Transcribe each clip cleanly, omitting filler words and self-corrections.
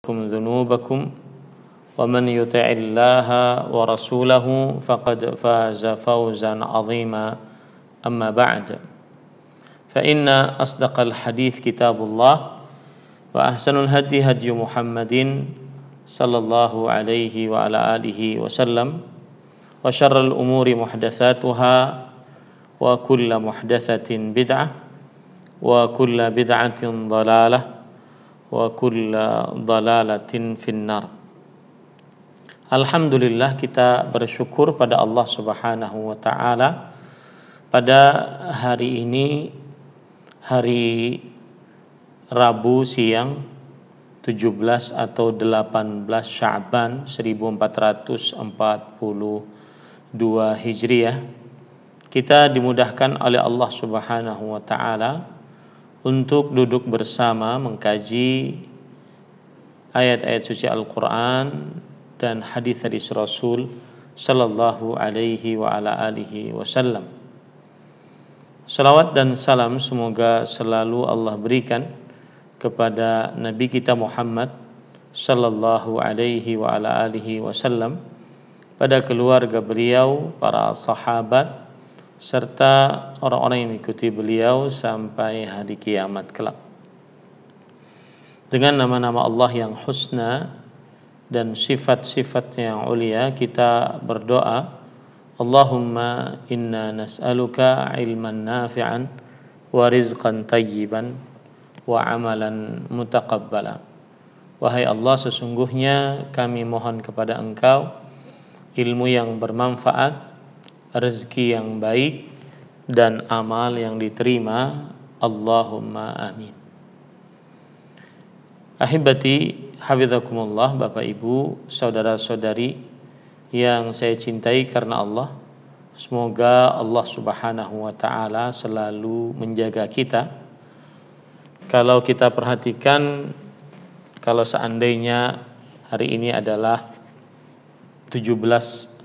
ذنوبكم ومن يطع الله ورسوله فقد فاز فوزا عظيما أما بعد فإن أصدق الحديث كتاب الله وأحسن الهدي هدي محمد صلى الله عليه وعلى آله وسلم وشر الأمور محدثاتها وكل محدثة بدعة وكل بدعة ضلالة wa kulla dhalalatin finnar. Alhamdulillah, kita bersyukur pada Allah Subhanahu wa taala pada hari ini, hari Rabu siang 17 atau 18 Sya'ban 1442 Hijriah, kita dimudahkan oleh Allah Subhanahu wa taala untuk duduk bersama mengkaji ayat-ayat suci Al-Quran dan hadis-hadis Rasul sallallahu alaihi wa ala alihi wasallam. Salawat dan salam semoga selalu Allah berikan kepada Nabi kita Muhammad sallallahu alaihi wa ala alihi wasallam, pada keluarga beliau, para sahabat, serta orang-orang yang mengikuti beliau sampai hari kiamat kelak. Dengan nama-nama Allah yang husna dan sifat-sifatnya yang ulia, kita berdoa, Allahumma inna nas'aluka ilman nafi'an wa rizqan tayyiban wa amalan mutaqabbala. Wahai Allah, sesungguhnya kami mohon kepada Engkau ilmu yang bermanfaat, rezeki yang baik, dan amal yang diterima. Allahumma amin. Ahibati hafizakumullah, Bapak Ibu, saudara-saudari yang saya cintai karena Allah, semoga Allah Subhanahu wa taala selalu menjaga kita. Kalau kita perhatikan, kalau seandainya hari ini adalah 17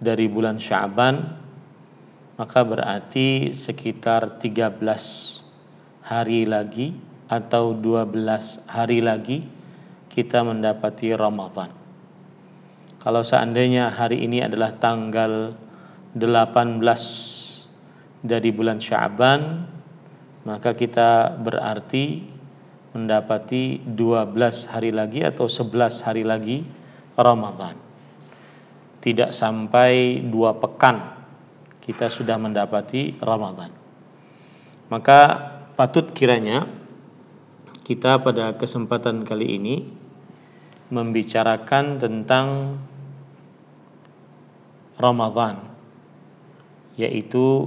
dari bulan Sya'ban, maka berarti sekitar 13 hari lagi atau 12 hari lagi kita mendapati Ramadan. Kalau seandainya hari ini adalah tanggal 18 dari bulan Sya'ban, maka kita berarti mendapati 12 hari lagi atau 11 hari lagi Ramadan. Tidak sampai 2 pekan kita sudah mendapati Ramadan. Maka patut kiranya kita pada kesempatan kali ini membicarakan tentang Ramadan, yaitu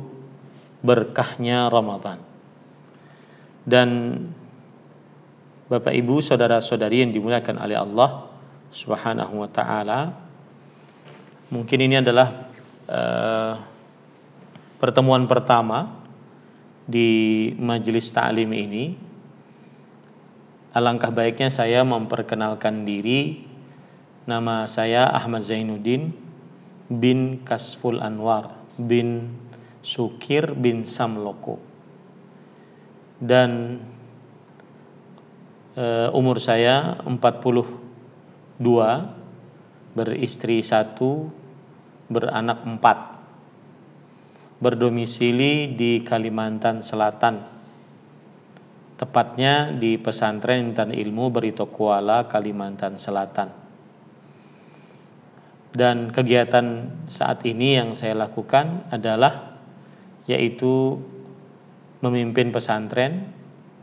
berkahnya Ramadan. Dan Bapak Ibu, saudara-saudari yang dimuliakan oleh Allah Subhanahu wa taala, mungkin ini adalah pertemuan pertama di majelis ta'lim ini. Alangkah baiknya saya memperkenalkan diri. Nama saya Ahmad Zainuddin bin Kasful Anwar bin Sukir bin Samloko, dan umur saya 42, beristri 1, beranak 4, berdomisili di Kalimantan Selatan, tepatnya di Pesantren Intan Ilmu Barito Kuala, Kalimantan Selatan. Dan kegiatan saat ini yang saya lakukan adalah yaitu memimpin pesantren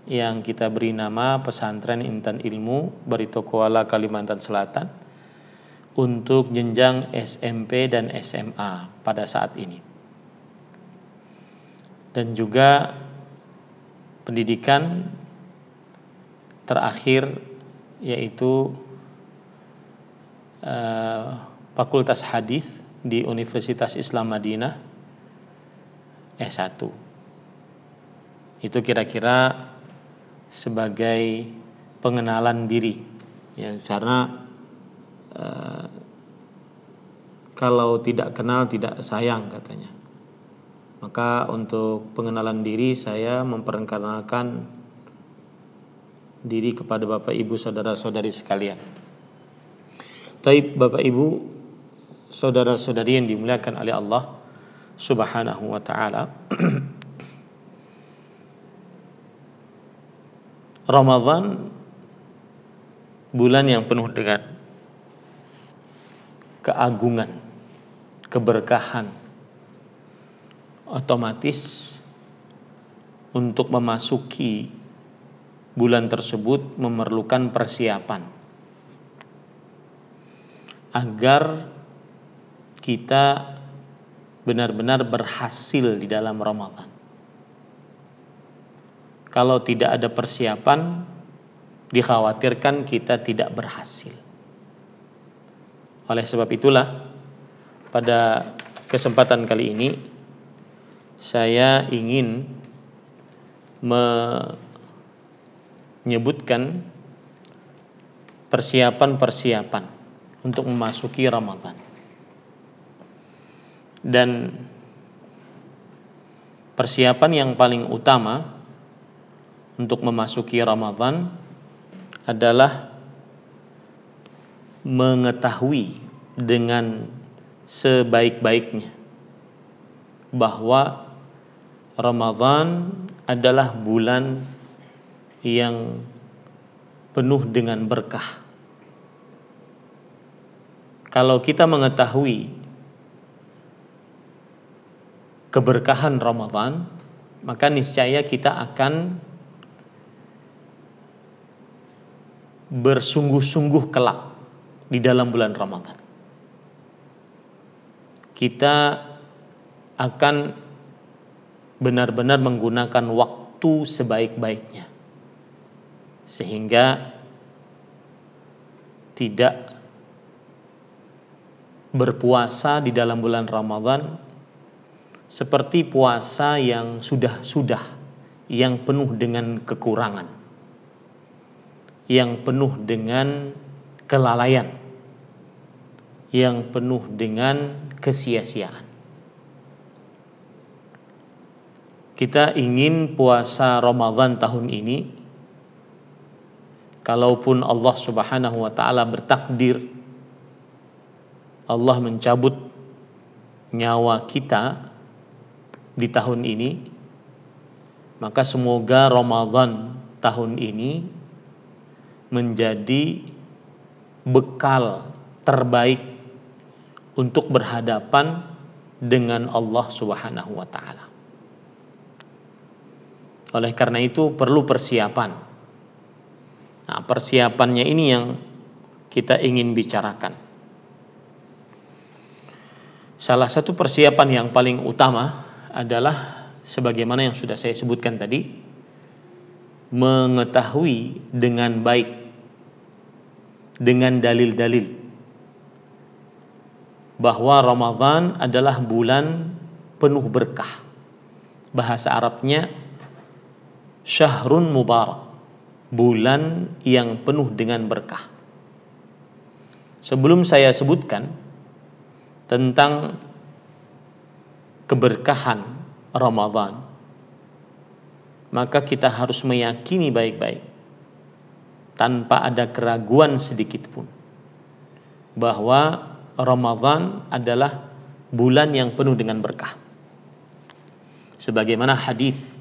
yang kita beri nama Pesantren Intan Ilmu Barito Kuala, Kalimantan Selatan, untuk jenjang SMP dan SMA pada saat ini. Dan juga pendidikan terakhir yaitu Fakultas Hadis di Universitas Islam Madinah S1. Itu kira-kira sebagai pengenalan diri, ya, karena kalau tidak kenal tidak sayang katanya. Maka untuk pengenalan diri saya memperkenalkan diri kepada Bapak Ibu saudara-saudari sekalian. Taib Bapak Ibu saudara-saudari yang dimuliakan oleh Allah Subhanahu wa taala. Ramadan bulan yang penuh dengan keagungan, keberkahan. Otomatis untuk memasuki bulan tersebut memerlukan persiapan agar kita benar-benar berhasil di dalam Ramadan. Kalau tidak ada persiapan, dikhawatirkan kita tidak berhasil. Oleh sebab itulah, pada kesempatan kali ini saya ingin menyebutkan persiapan-persiapan untuk memasuki Ramadan. Dan persiapan yang paling utama untuk memasuki Ramadan adalah mengetahui dengan sebaik-baiknya bahwa Ramadan adalah bulan yang penuh dengan berkah. Kalau kita mengetahui keberkahan Ramadan, maka niscaya kita akan bersungguh-sungguh kelak di dalam bulan Ramadan. Kita akan benar-benar menggunakan waktu sebaik-baiknya, sehingga tidak berpuasa di dalam bulan Ramadan seperti puasa yang sudah-sudah, yang penuh dengan kekurangan, yang penuh dengan kelalaian, yang penuh dengan kesia-siaan. Kita ingin puasa Ramadan tahun ini, kalaupun Allah Subhanahu wa taala bertakdir Allah mencabut nyawa kita di tahun ini, maka semoga Ramadan tahun ini menjadi bekal terbaik untuk berhadapan dengan Allah Subhanahu wa taala. Oleh karena itu perlu persiapan. Nah, persiapannya ini yang kita ingin bicarakan. Salah satu persiapan yang paling utama adalah sebagaimana yang sudah saya sebutkan tadi, mengetahui dengan baik, dengan dalil-dalil, bahwa Ramadan adalah bulan penuh berkah. Bahasa Arabnya Syahrun Mubarak, bulan yang penuh dengan berkah. Sebelum saya sebutkan tentang keberkahan Ramadan, maka kita harus meyakini baik-baik, tanpa ada keraguan sedikit pun, bahwa Ramadan adalah bulan yang penuh dengan berkah. Sebagaimana hadis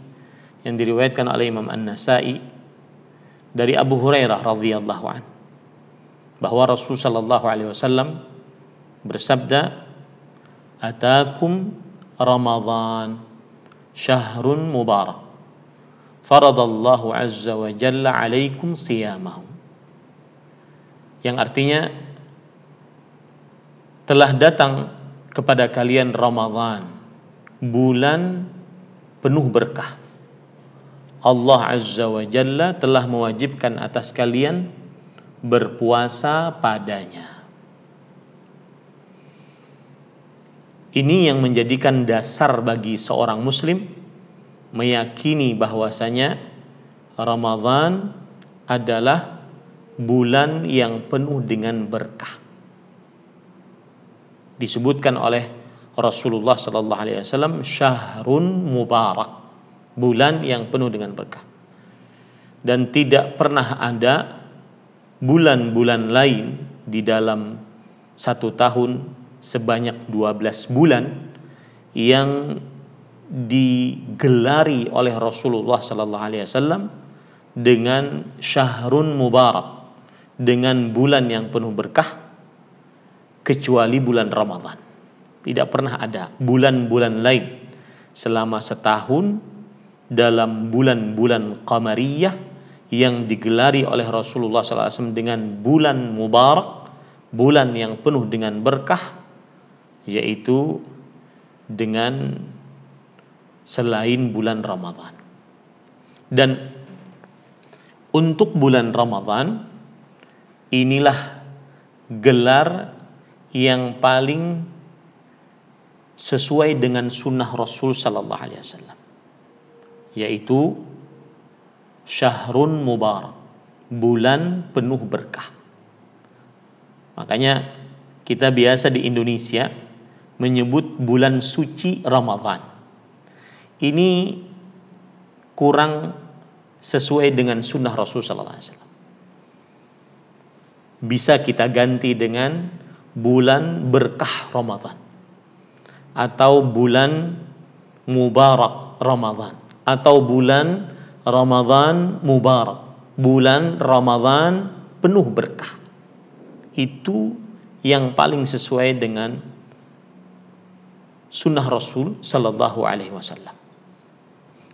yang diriwayatkan oleh Imam An-Nasa'i dari Abu Hurairah radhiyallahu anhu, bahwa Rasul sallallahu alaihi wasallam bersabda, "Atakum Ramadan syahrun mubarak, faradallahu azza wa jalla alaikum siyamahu." Yang artinya, telah datang kepada kalian Ramadan, bulan penuh berkah. Allah azza wa jalla telah mewajibkan atas kalian berpuasa padanya. Ini yang menjadikan dasar bagi seorang muslim meyakini bahwasanya Ramadan adalah bulan yang penuh dengan berkah. Disebutkan oleh Rasulullah sallallahu alaihi wasallam syahrun mubarak, bulan yang penuh dengan berkah. dan tidak pernah ada bulan-bulan lain di dalam satu tahun sebanyak 12 bulan yang digelari oleh Rasulullah sallallahu alaihi wasallam dengan syahrun mubarak, dengan bulan yang penuh berkah, kecuali bulan Ramadan. Tidak pernah ada bulan-bulan lain selama setahun dalam bulan-bulan qamariyah yang digelari oleh Rasulullah SAW dengan bulan mubarak, bulan yang penuh dengan berkah, yaitu dengan selain bulan Ramadan. Dan untuk bulan Ramadan, inilah gelar yang paling sesuai dengan sunnah Rasul sallallahu alaihi wasallam, yaitu syahrun mubarak, bulan penuh berkah. Makanya kita biasa di Indonesia menyebut bulan suci Ramadan. Ini kurang sesuai dengan sunnah Rasul sallallahu alaihi wasallam. Bisa kita ganti dengan bulan berkah Ramadan, atau bulan mubarak Ramadan, atau bulan Ramadan mubarak, bulan Ramadan penuh berkah. Itu yang paling sesuai dengan sunnah Rasul sallallahu alaihi wasallam.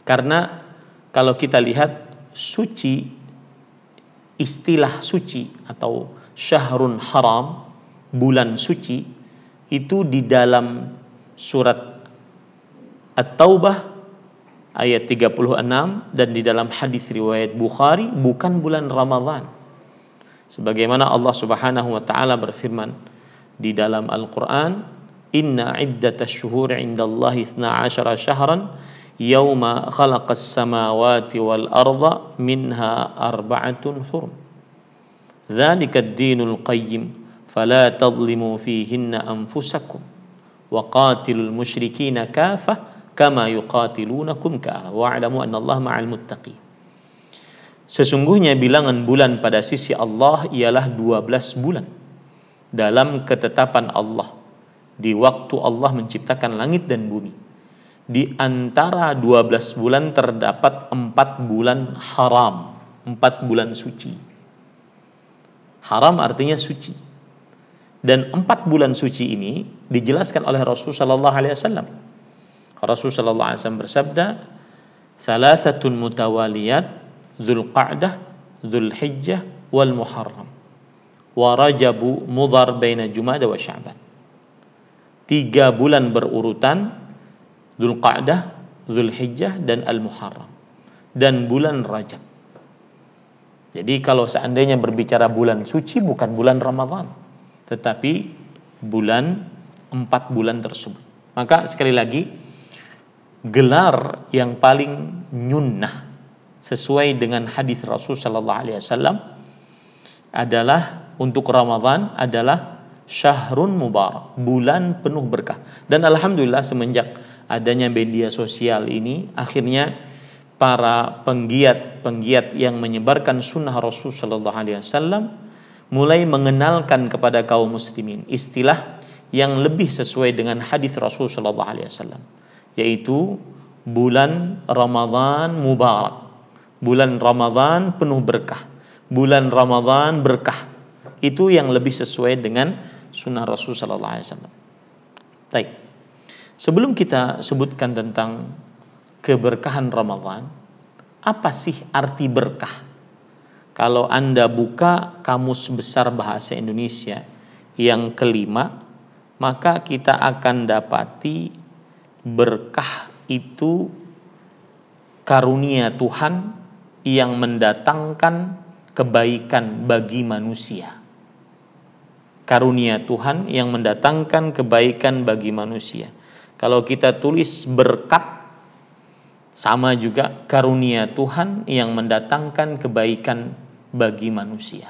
Karena kalau kita lihat suci, istilah suci atau syahrun haram, bulan suci, itu di dalam surat At-Taubah ayat 36 dan di dalam hadis riwayat Bukhari bukan bulan Ramadan. Sebagaimana Allah Subhanahu wa taala berfirman di dalam Al-Qur'an, "Inna iddatasy syuhuri 'indallahi 12 syahran yauma khalaqas samawati wal arda minha arba'atun hurum. Dzalika ad-dinul qayyim fala tadhlimu fihinna anfusakum wa qatilul musyrikina kafah kama yuqatilunakum kafah wa'lamu annallaha ma'al muttaqin." Sesungguhnya bilangan bulan pada sisi Allah ialah 12 bulan dalam ketetapan Allah di waktu Allah menciptakan langit dan bumi. Di antara 12 bulan terdapat 4 bulan haram, 4 bulan suci. Haram artinya suci. Dan 4 bulan suci ini dijelaskan oleh Rasul sallallahu alaihi wasallam. Rasul sallallahu alaihi wasallam bersabda, "Thalathatun mutawaliyat, Dzulqa'dah, Dzulhijjah, wal Muharram. Wa Rajabu mudhar baina Jumada wa Sya'ban." 3 bulan berurutan, Dzulqa'dah, Dzulhijjah, dan Al-Muharram, dan bulan Rajab. Jadi kalau seandainya berbicara bulan suci bukan bulan Ramadan, tetapi bulan 4 bulan tersebut. Maka sekali lagi, gelar yang paling nyunnah sesuai dengan hadis Rasul sallallahu alaihi wasallam adalah untuk Ramadan adalah syahrun mubarak, bulan penuh berkah. Dan alhamdulillah semenjak adanya media sosial ini, akhirnya para penggiat yang menyebarkan sunnah Rasul sallallahu alaihi wasallam mulai mengenalkan kepada kaum muslimin istilah yang lebih sesuai dengan hadis Rasul sallallahu alaihi wasallam, yaitu bulan Ramadan mubarak, bulan Ramadan penuh berkah, bulan Ramadan berkah. Itu yang lebih sesuai dengan sunnah Rasul sallallahu alaihi wasallam. Baik. Sebelum kita sebutkan tentang keberkahan Ramadan, apa sih arti berkah? Kalau Anda buka Kamus Besar Bahasa Indonesia yang kelima, maka kita akan dapati berkah itu karunia Tuhan yang mendatangkan kebaikan bagi manusia. Karunia Tuhan yang mendatangkan kebaikan bagi manusia. Kalau kita tulis berkat, sama juga karunia Tuhan yang mendatangkan kebaikan bagi manusia.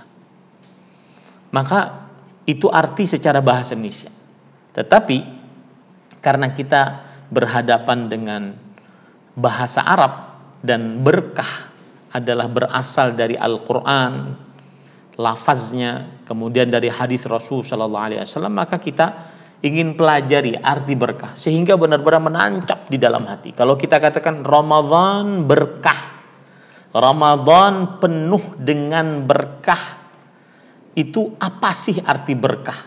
Maka itu arti secara bahasa Indonesia. Tetapi karena kita berhadapan dengan bahasa Arab dan berkah adalah berasal dari Al-Quran, lafaznya, kemudian dari hadis Rasul Sallallahu Alaihi Wasallam, maka kita ingin pelajari arti berkah sehingga benar-benar menancap di dalam hati. Kalau kita katakan Ramadan berkah, Ramadan penuh dengan berkah, itu apa sih arti berkah?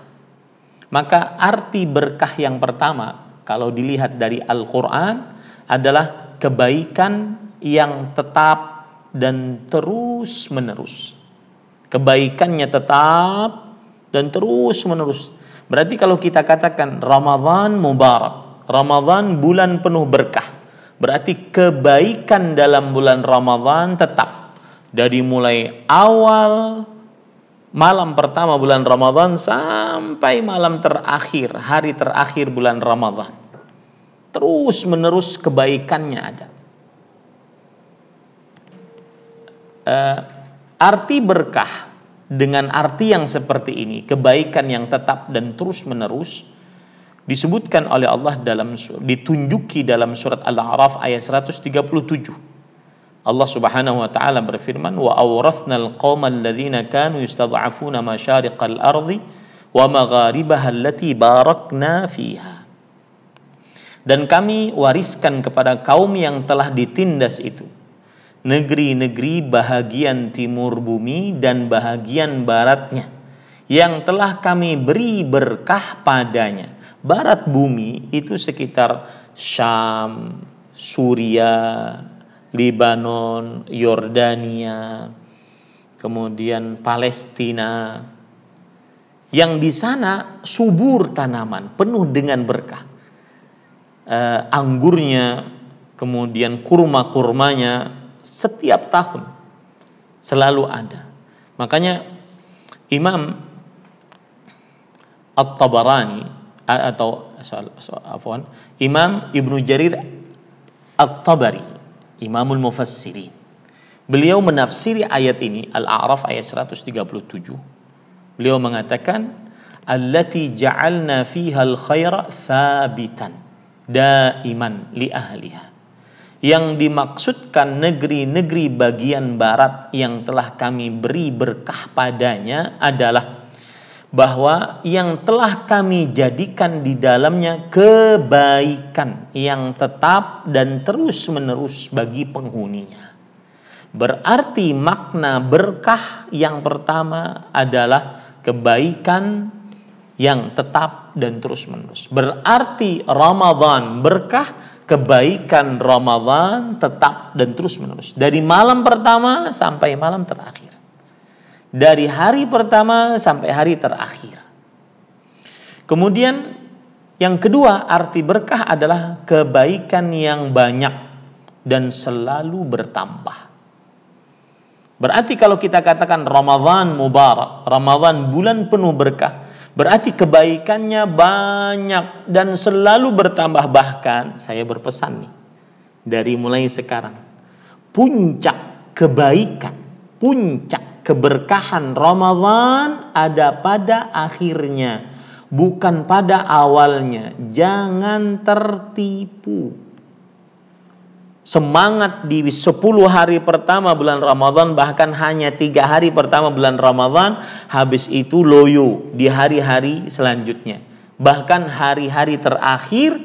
Maka arti berkah yang pertama kalau dilihat dari Al-Quran adalah kebaikan yang tetap dan terus menerus. Kebaikannya tetap dan terus menerus. Berarti kalau kita katakan Ramadan mubarak, Ramadan bulan penuh berkah, berarti kebaikan dalam bulan Ramadan tetap. Dari mulai awal malam pertama bulan Ramadan sampai malam terakhir, hari terakhir bulan Ramadan, terus menerus kebaikannya ada. Arti berkah dengan arti yang seperti ini, kebaikan yang tetap dan terus menerus, disebutkan oleh Allah ditunjuki dalam surat Al-A'raf ayat 137. Allah Subhanahu wa taala berfirman, wa awrathnal qaumal ladzina kanu yustad'afuna masyariqal ardi wa magharibaha allati barakna fiha. Dan kami wariskan kepada kaum yang telah ditindas itu negeri-negeri bahagian timur bumi dan bahagian baratnya yang telah kami beri berkah padanya. Barat bumi itu sekitar Syam, Suriah, Libanon, Yordania, kemudian Palestina, yang di sana subur tanaman, penuh dengan berkah. Anggurnya, kemudian kurma-kurmanya setiap tahun selalu ada. Makanya Imam At-Tabarani atau Imam Ibnu Jarir At-Tabari, Imamul Mufassirin, beliau menafsiri ayat ini Al-A'raf ayat 137. Beliau mengatakan allati ja'alna fiha al-khaira thabitan daiman li ahliha. Yang dimaksudkan negeri-negeri bagian barat yang telah kami beri berkah padanya adalah bahwa yang telah kami jadikan di dalamnya kebaikan yang tetap dan terus-menerus bagi penghuninya. Berarti makna berkah yang pertama adalah kebaikan yang tetap dan terus-menerus. Berarti Ramadan berkah, kebaikan Ramadan tetap dan terus-menerus. Dari malam pertama sampai malam terakhir. Dari hari pertama sampai hari terakhir. Kemudian yang kedua, arti berkah adalah kebaikan yang banyak dan selalu bertambah. Berarti kalau kita katakan Ramadan mubarak, Ramadan bulan penuh berkah, berarti kebaikannya banyak dan selalu bertambah. Bahkan saya berpesan nih, dari mulai sekarang, puncak kebaikan, puncak keberkahan Ramadan ada pada akhirnya, bukan pada awalnya. Jangan tertipu. Semangat di 10 hari pertama bulan Ramadan, bahkan hanya 3 hari pertama bulan Ramadan, habis itu loyo di hari-hari selanjutnya. Bahkan hari-hari terakhir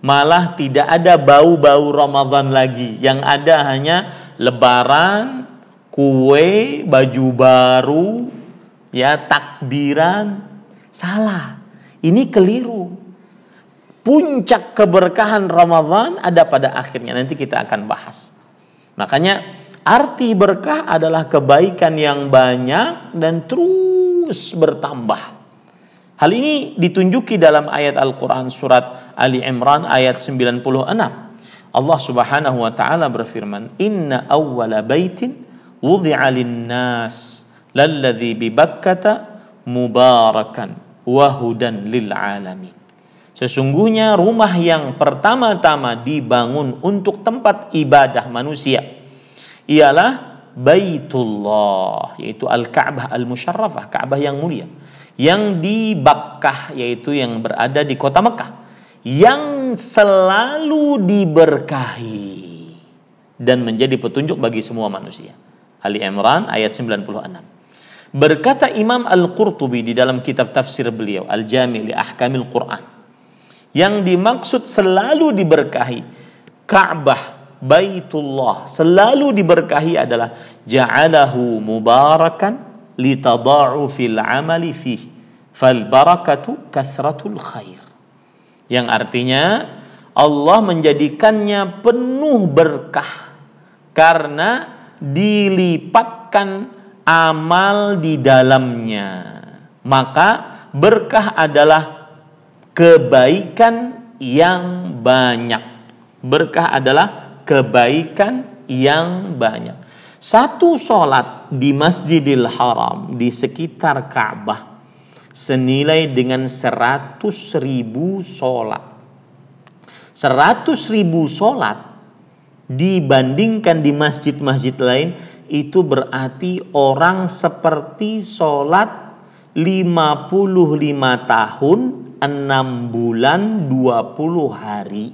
malah tidak ada bau-bau Ramadan lagi. Yang ada hanya lebaran, kue, baju baru, ya, takbiran. Salah. Ini keliru. Puncak keberkahan Ramadan ada pada akhirnya. Nanti kita akan bahas. Makanya arti berkah adalah kebaikan yang banyak dan terus bertambah. Hal ini ditunjuki dalam ayat Al-Quran surat Ali Imran ayat 96. Allah Subhanahu wa taala berfirman, "Inna awwala baitin wudi'a lin-nas lalladzi bi Bakkata mubarakan wa hudan lil alamin." Sesungguhnya rumah yang pertama-tama dibangun untuk tempat ibadah manusia ialah Baitullah, yaitu Al-Ka'bah Al-Musyarrafah, Ka'bah yang mulia, yang di Bakkah, yaitu yang berada di kota Mekah, yang selalu diberkahi dan menjadi petunjuk bagi semua manusia. Ali Imran ayat 96. Berkata Imam Al-Qurtubi di dalam kitab tafsir beliau Al-Jami' li Ahkamil Quran, yang dimaksud selalu diberkahi Ka'bah, Baitullah, selalu diberkahi adalah ja'alahu mubarakan litada'ufil amali fih fal barakatu kathratul khair, yang artinya Allah menjadikannya penuh berkah karena dilipatkan amal di dalamnya. Maka berkah adalah kebaikan yang banyak. Berkah adalah kebaikan yang banyak. Satu sholat di Masjidil Haram di sekitar Ka'bah senilai dengan 100.000 sholat. 100.000 sholat dibandingkan di masjid-masjid lain itu berarti orang seperti sholat 55 tahun 6 bulan 20 hari.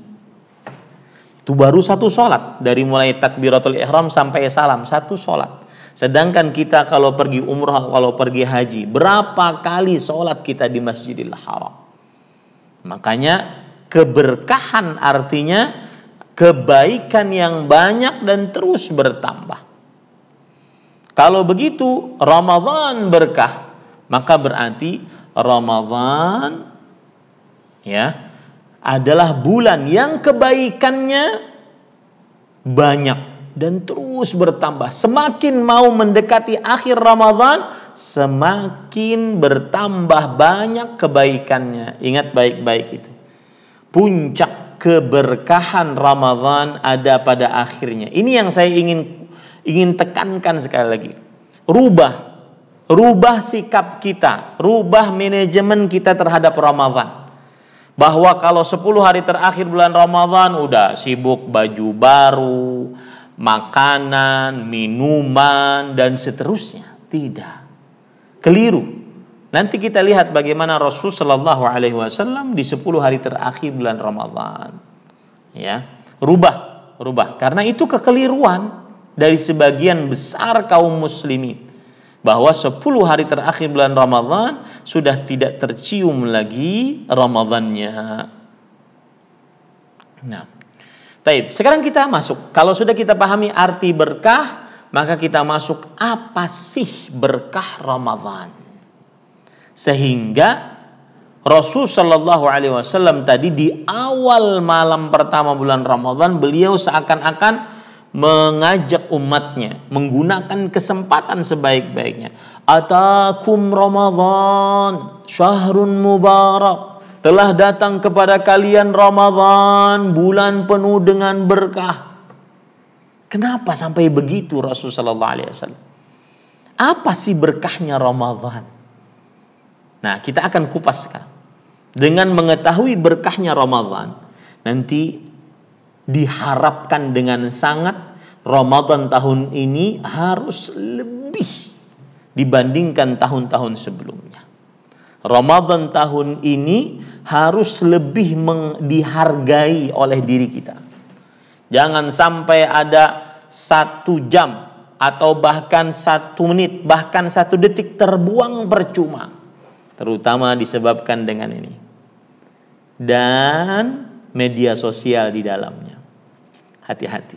Itu baru satu sholat, dari mulai takbiratul ihram sampai salam, satu sholat. Sedangkan kita kalau pergi umrah, kalau pergi haji, berapa kali sholat kita di Masjidil Haram. Makanya keberkahan artinya kebaikan yang banyak dan terus bertambah. Kalau begitu Ramadan berkah, maka berarti Ramadan ya adalah bulan yang kebaikannya banyak dan terus bertambah. Semakin mau mendekati akhir Ramadan, semakin bertambah banyak kebaikannya. Ingat baik-baik itu. Puncak keberkahan Ramadan ada pada akhirnya. Ini yang saya ingin tekankan sekali lagi. Rubah sikap kita, rubah manajemen kita terhadap Ramadan. Bahwa kalau 10 hari terakhir bulan Ramadan udah sibuk baju baru, makanan, minuman dan seterusnya. Tidak. Keliru. Nanti kita lihat bagaimana Rasul Shallallahu Alaihi Wasallam di 10 hari terakhir bulan Ramadan. Ya, rubah. Karena itu kekeliruan dari sebagian besar kaum muslimin, bahwa 10 hari terakhir bulan Ramadan sudah tidak tercium lagi Ramadannya. Nah, baik. Sekarang kita masuk. Kalau sudah kita pahami arti berkah, maka kita masuk apa sih berkah Ramadan. Sehingga Rasul Shallallahu Alaihi Wasallam tadi di awal malam pertama bulan Ramadan beliau seakan-akan mengajak umatnya menggunakan kesempatan sebaik-baiknya. Atakum Ramadan syahrun mubarak, telah datang kepada kalian Ramadan, bulan penuh dengan berkah. Kenapa sampai begitu Rasul Shallallahu Alaihi Wasallam? Apa sih berkahnya Ramadan? Nah, kita akan kupas sekarang. Dengan mengetahui berkahnya Ramadan, nanti diharapkan dengan sangat Ramadan tahun ini harus lebih dibandingkan tahun-tahun sebelumnya. Ramadan tahun ini harus lebih dihargai oleh diri kita. Jangan sampai ada 1 jam atau bahkan 1 menit, bahkan 1 detik terbuang percuma. Terutama disebabkan dengan ini. Dan media sosial di dalamnya. Hati-hati.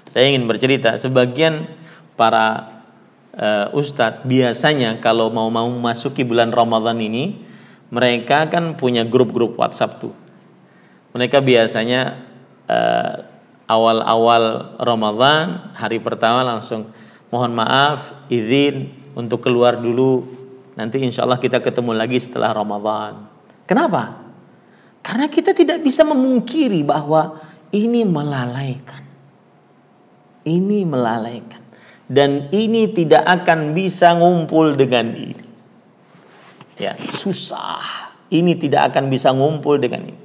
Saya ingin bercerita, sebagian para ustadz biasanya kalau mau masuki bulan Ramadan ini, mereka kan punya grup-grup WhatsApp tuh. Mereka biasanya awal-awal Ramadan, hari pertama langsung mohon maaf, izin untuk keluar dulu. Nanti insya Allah kita ketemu lagi setelah Ramadan. Kenapa? Karena kita tidak bisa memungkiri bahwa ini melalaikan. Ini melalaikan. Dan ini tidak akan bisa ngumpul dengan ini. Ya, susah. Ini tidak akan bisa ngumpul dengan ini.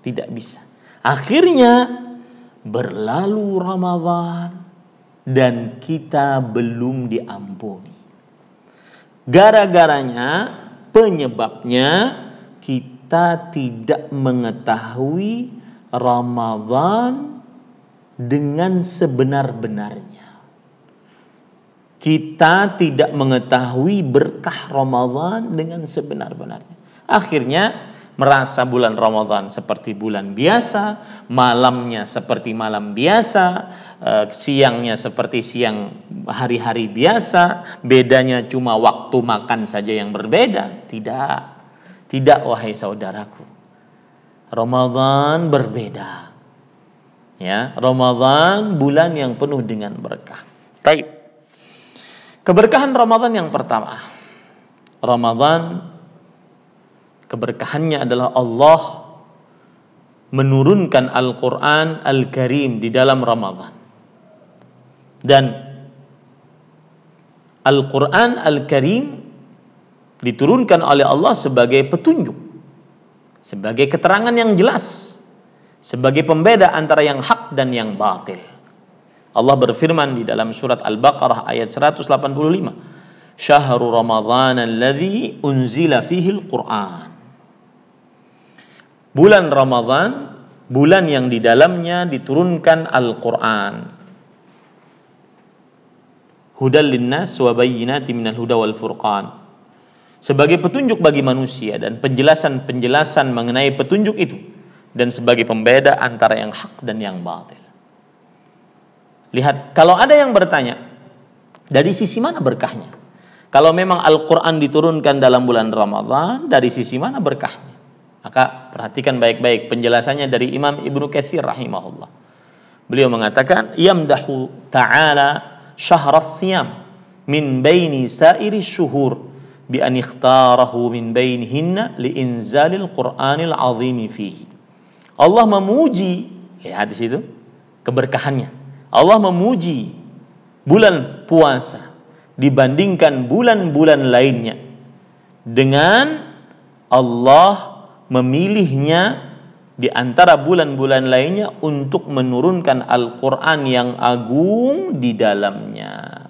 Tidak bisa. Akhirnya berlalu Ramadan dan kita belum diampuni. Gara-garanya, penyebabnya kita tidak mengetahui Ramadan dengan sebenar-benarnya. Kita tidak mengetahui berkah Ramadan dengan sebenar-benarnya. Akhirnya merasa bulan Ramadan seperti bulan biasa, malamnya seperti malam biasa, siangnya seperti siang hari-hari biasa, bedanya cuma waktu makan saja yang berbeda. Tidak wahai saudaraku. Ramadan berbeda. Ya, Ramadan bulan yang penuh dengan berkah. Baik. Keberkahan Ramadan yang pertama. Ramadan keberkahannya adalah Allah menurunkan Al-Quran Al-Karim di dalam Ramadan. Dan Al-Quran Al-Karim diturunkan oleh Allah sebagai petunjuk, sebagai keterangan yang jelas, sebagai pembeda antara yang hak dan yang batil. Allah berfirman di dalam surat Al-Baqarah ayat 185, Syahrul Ramadhan alladzi unzila fihi al-Quran. Bulan Ramadan, bulan yang di dalamnya diturunkan Al-Quran. Hudal linnas wa bayyinatin minal huda wal furqan. Sebagai petunjuk bagi manusia dan penjelasan-penjelasan mengenai petunjuk itu, dan sebagai pembeda antara yang hak dan yang batil. Lihat, kalau ada yang bertanya, dari sisi mana berkahnya? Kalau memang Al-Quran diturunkan dalam bulan Ramadan, dari sisi mana berkahnya? Maka perhatikan baik-baik penjelasannya dari Imam Ibnu Katsir rahimahullah. Beliau mengatakan, yamdahu ta'ala syahras siyam min baini sairi syuhur bi an ikhtarahu min bainihinna li inzalil Qur'anil azimi fihi. Allah memuji, lihat di situ keberkahannya. Allah memuji bulan puasa dibandingkan bulan-bulan lainnya dengan Allah memilihnya di antara bulan-bulan lainnya untuk menurunkan Al-Quran yang agung di dalamnya.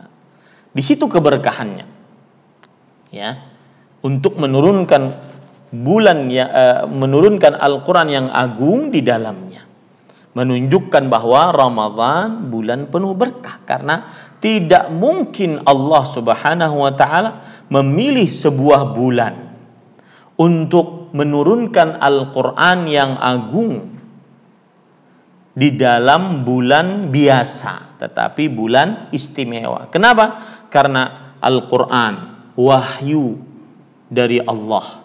Di situ keberkahannya, ya, untuk menurunkan menurunkan Al-Quran yang agung di dalamnya, menunjukkan bahwa Ramadan bulan penuh berkah, karena tidak mungkin Allah Subhanahu wa taala memilih sebuah bulan untuk menurunkan Al-Quran yang agung di dalam bulan biasa, tetapi bulan istimewa. Kenapa? Karena Al-Quran wahyu dari Allah,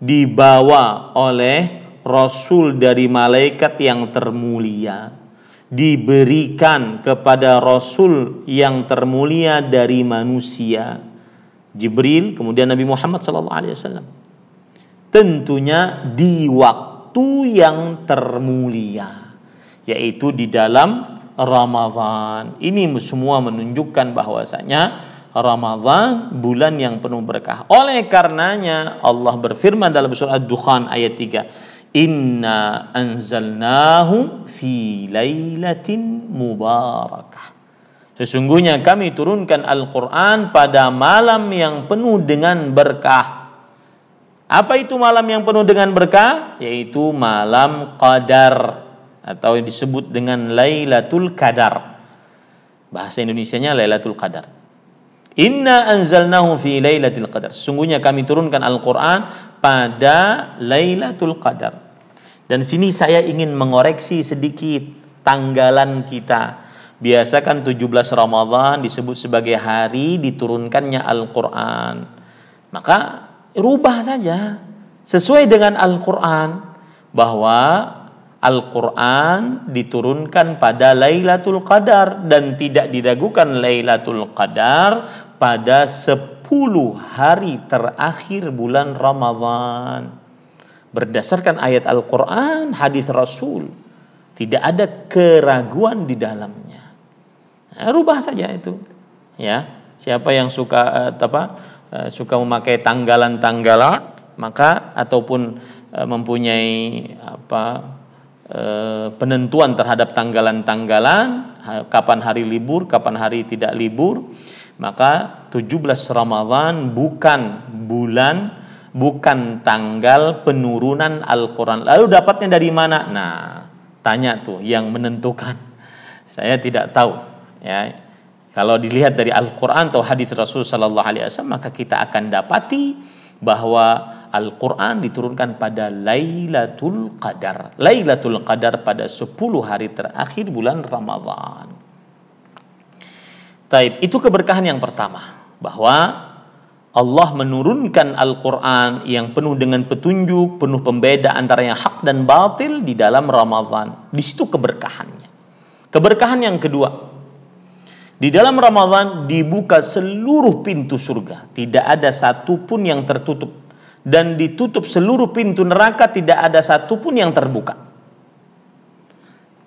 dibawa oleh Rasul dari malaikat yang termulia, diberikan kepada Rasul yang termulia dari manusia, Jibril, kemudian Nabi Muhammad SAW. Tentunya di waktu yang termulia, yaitu di dalam Ramadan. Ini semua menunjukkan bahwasanya Ramadan bulan yang penuh berkah. Oleh karenanya Allah berfirman dalam surah Ad-Dukhan ayat 3, Inna anzalnahu fi lailatin mubarakah. Sesungguhnya kami turunkan Al-Quran pada malam yang penuh dengan berkah. Apa itu malam yang penuh dengan berkah? Yaitu malam Qadar, atau disebut dengan Lailatul Qadar. Bahasa Indonesianya Lailatul Qadar. Inna anzalnahu fi lailatul qadar. Sesungguhnya kami turunkan Al-Quran pada Lailatul Qadar. Dan sini saya ingin mengoreksi sedikit tanggalan kita. Biasa kan 17 Ramadan disebut sebagai hari diturunkannya Al-Quran. Maka rubah saja sesuai dengan Al-Quran, bahwa Al-Quran diturunkan pada Lailatul Qadar, dan tidak diragukan Lailatul Qadar pada 10 hari terakhir bulan Ramadan. Berdasarkan ayat Al-Quran, hadis Rasul, tidak ada keraguan di dalamnya. Rubah saja itu, ya. Siapa yang suka suka memakai tanggalan-tanggalan, maka ataupun mempunyai penentuan terhadap tanggalan-tanggalan, kapan hari libur, kapan hari tidak libur, maka 17 Ramadan bukan tanggal penurunan Al-Quran. Lalu dapatnya dari mana? Nah, tanya tuh yang menentukan. Saya tidak tahu, ya. Kalau dilihat dari Al-Qur'an atau hadis Rasul sallallahu alaihi wasallam, maka kita akan dapati bahwa Al-Qur'an diturunkan pada Lailatul Qadar. Lailatul Qadar pada 10 hari terakhir bulan Ramadan. Taib, itu keberkahan yang pertama, bahwa Allah menurunkan Al-Qur'an yang penuh dengan petunjuk, penuh pembeda antara yang hak dan batil di dalam Ramadan. Di situ keberkahannya. Keberkahan yang kedua, di dalam Ramadan dibuka seluruh pintu surga, tidak ada satupun yang tertutup, dan ditutup seluruh pintu neraka, tidak ada satupun yang terbuka.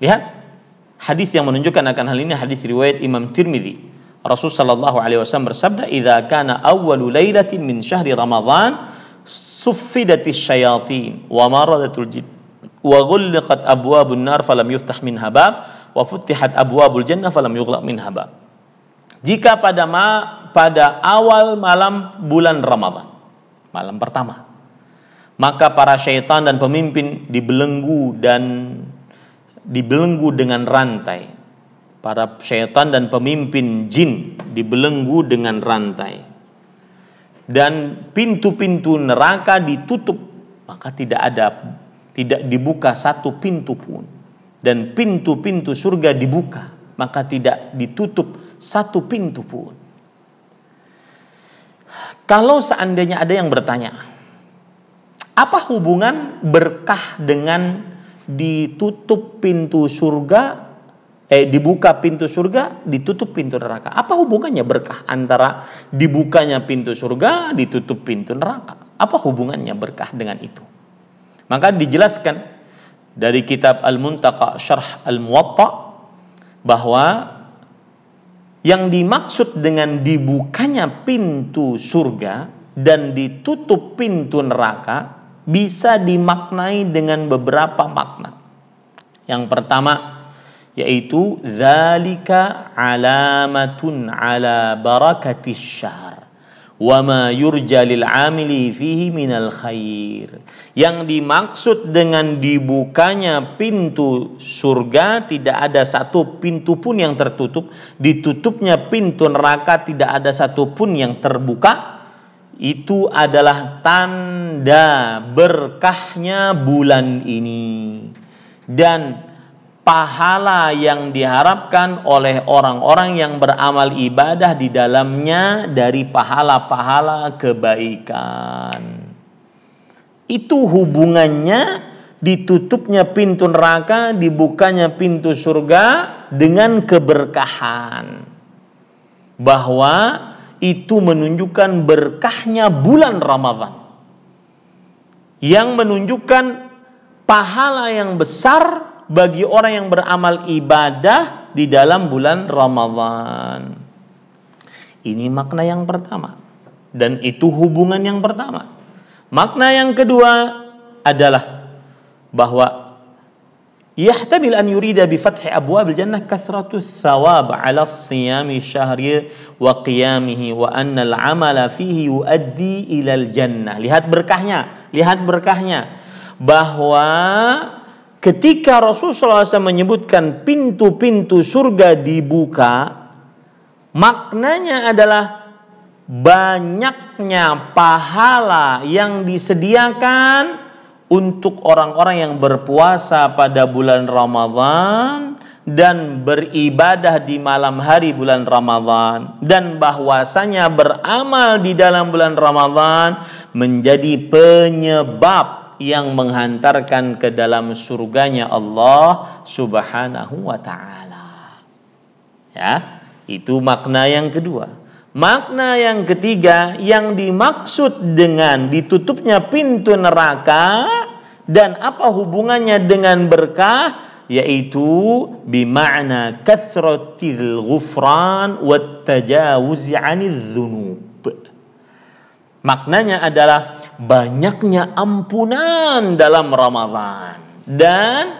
Lihat hadis yang menunjukkan akan hal ini, hadis riwayat Imam Tirmidzi. Rasul sallallahu alaihi wasallam bersabda, "Idza kana awwalu lailatin min syahri Ramadan, suffidatis syayatin wa maradatul jin wa ghulqat abwabun nar falam yuftah minha bab wa futihat abwabul jannah falam yughlaq minha bab." Jika pada awal malam bulan Ramadan, malam pertama, maka para syaitan dan pemimpin dibelenggu dengan rantai. Para syaitan dan pemimpin jin dibelenggu dengan rantai. Dan pintu-pintu neraka ditutup, maka tidak dibuka satu pintu pun. Dan pintu-pintu surga dibuka, maka tidak ditutup satu pintu pun. Kalau seandainya ada yang bertanya, apa hubungan berkah dengan ditutup pintu surga, dibuka pintu surga, ditutup pintu neraka? Apa hubungannya berkah antara dibukanya pintu surga, ditutup pintu neraka? Apa hubungannya berkah dengan itu? Maka dijelaskan dari kitab Al-Muntaqa Syarh Al-Muwatta bahwa yang dimaksud dengan dibukanya pintu surga dan ditutup pintu neraka bisa dimaknai dengan beberapa makna. Yang pertama yaitu dzalika alamatun ala barakatis syahr wa ma yurja lil amili fihi minal khair. Yang dimaksud dengan dibukanya pintu surga, tidak ada satu pintu pun yang tertutup, ditutupnya pintu neraka tidak ada satu pun yang terbuka, itu adalah tanda berkahnya bulan ini dan pahala yang diharapkan oleh orang-orang yang beramal ibadah di dalamnya dari pahala-pahala kebaikan. Itu hubungannya ditutupnya pintu neraka, dibukanya pintu surga dengan keberkahan. Bahwa itu menunjukkan berkahnya bulan Ramadan. Yang menunjukkan pahala yang besar bagi orang yang beramal ibadah di dalam bulan Ramadan. Ini makna yang pertama. Dan itu hubungan yang pertama. Makna yang kedua adalah bahwa yahtamil an yurida bi fathi abwabil jannah kasratus thawab ala siyami syahri wa qiyamihi wa anna al-amala fihi yuaddi ilal jannah. Lihat berkahnya. Bahwa ketika Rasulullah SAW menyebutkan pintu-pintu surga dibuka, maknanya adalah banyaknya pahala yang disediakan untuk orang-orang yang berpuasa pada bulan Ramadan dan beribadah di malam hari bulan Ramadan, dan bahwasanya beramal di dalam bulan Ramadan menjadi penyebab yang menghantarkan ke dalam surganya Allah Subhanahu wa ta'ala. Ya, itu makna yang kedua. Makna yang ketiga, yang dimaksud dengan ditutupnya pintu neraka dan apa hubungannya dengan berkah, yaitu bima'na kathratil ghufran wat tajawuzi 'anidz dzunub. Maknanya adalah banyaknya ampunan dalam Ramadan dan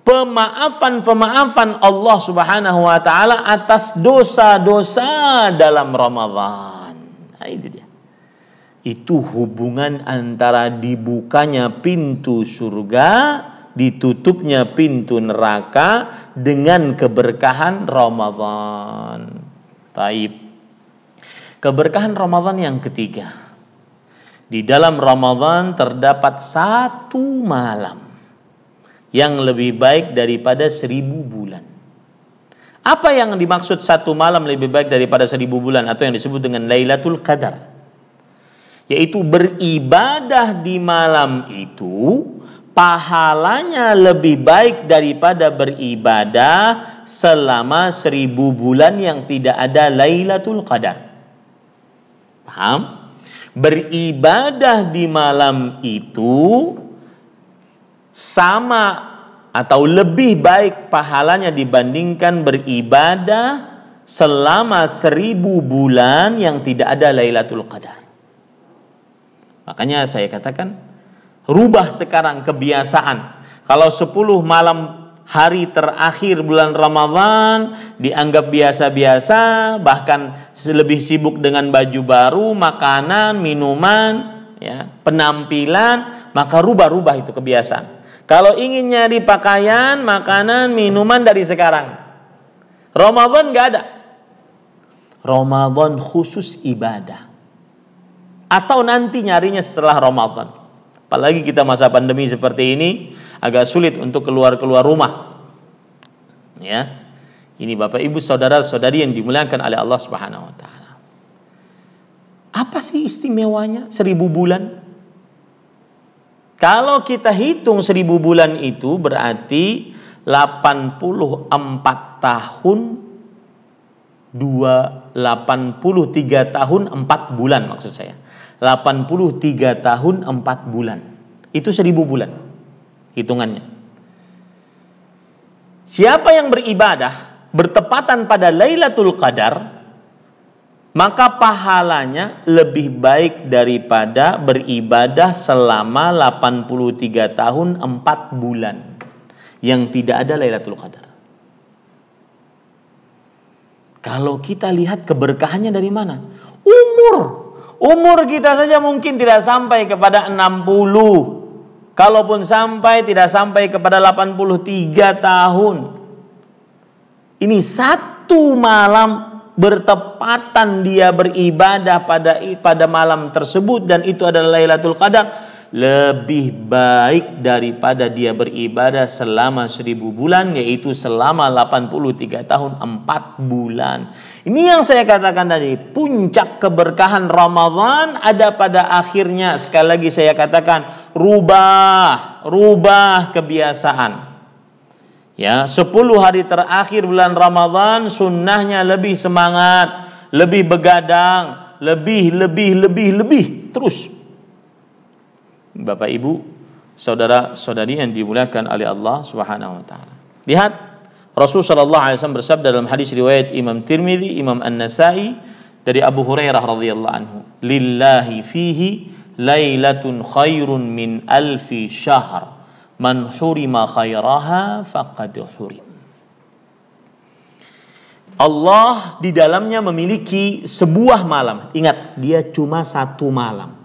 pemaafan Allah Subhanahu wa taala atas dosa-dosa dalam Ramadan. Nah, itu dia. Itu hubungan antara dibukanya pintu surga ditutupnya pintu neraka dengan keberkahan Ramadan. Taib. Keberkahan Ramadan yang ketiga. Di dalam Ramadan terdapat satu malam yang lebih baik daripada 1000 bulan. Apa yang dimaksud satu malam lebih baik daripada 1000 bulan atau yang disebut dengan Lailatul Qadar? Yaitu beribadah di malam itu pahalanya lebih baik daripada beribadah selama 1000 bulan yang tidak ada Lailatul Qadar. Paham? Beribadah di malam itu sama atau lebih baik pahalanya dibandingkan beribadah selama 1000 bulan yang tidak ada Lailatul Qadar. Makanya saya katakan, rubah sekarang kebiasaan. Kalau 10 malam hari terakhir bulan Ramadan dianggap biasa-biasa, bahkan lebih sibuk dengan baju baru, makanan, minuman, ya, penampilan, maka rubah itu kebiasaan. Kalau ingin nyari pakaian, makanan, minuman dari sekarang. Ramadan nggak ada. Ramadan khusus ibadah. Atau nanti nyarinya setelah Ramadan. Apalagi kita masa pandemi seperti ini, agak sulit untuk keluar rumah. Ya, ini Bapak Ibu saudara-saudari yang dimuliakan oleh Allah Subhanahu Wa Taala. Apa sih istimewanya 1000 bulan? Kalau kita hitung 1000 bulan itu berarti 84 tahun 83 tahun 4 bulan maksud saya. 83 tahun 4 bulan. Itu 1000 bulan hitungannya. Siapa yang beribadah bertepatan pada Lailatul Qadar, maka pahalanya lebih baik daripada beribadah selama 83 tahun 4 bulan yang tidak ada Lailatul Qadar. Kalau kita lihat keberkahannya dari mana? Umur kita saja mungkin tidak sampai kepada 60. Kalaupun sampai, tidak sampai kepada 83 tahun. Ini satu malam bertepatan dia beribadah pada malam tersebut dan itu adalah Lailatul Qadar, lebih baik daripada dia beribadah selama 1000 bulan, yaitu selama 83 tahun 4 bulan. Ini yang saya katakan tadi, puncak keberkahan Ramadan ada pada akhirnya. Sekali lagi saya katakan, rubah kebiasaan. Ya, 10 hari terakhir bulan Ramadan sunnahnya lebih semangat, lebih begadang, lebih terus. Bapak Ibu, saudara-saudari yang dimuliakan oleh Allah Subhanahu wa taala. Lihat, Rasul sallallahu alaihi wasallam bersabda dalam hadis riwayat Imam Tirmidzi, Imam An-Nasa'i dari Abu Hurairah radhiyallahu anhu, "Lillahi fihi lailatun khairun min alfi syahr. Man hurima khairaha faqad hurim." Allah di dalamnya memiliki sebuah malam. Ingat, dia cuma satu malam.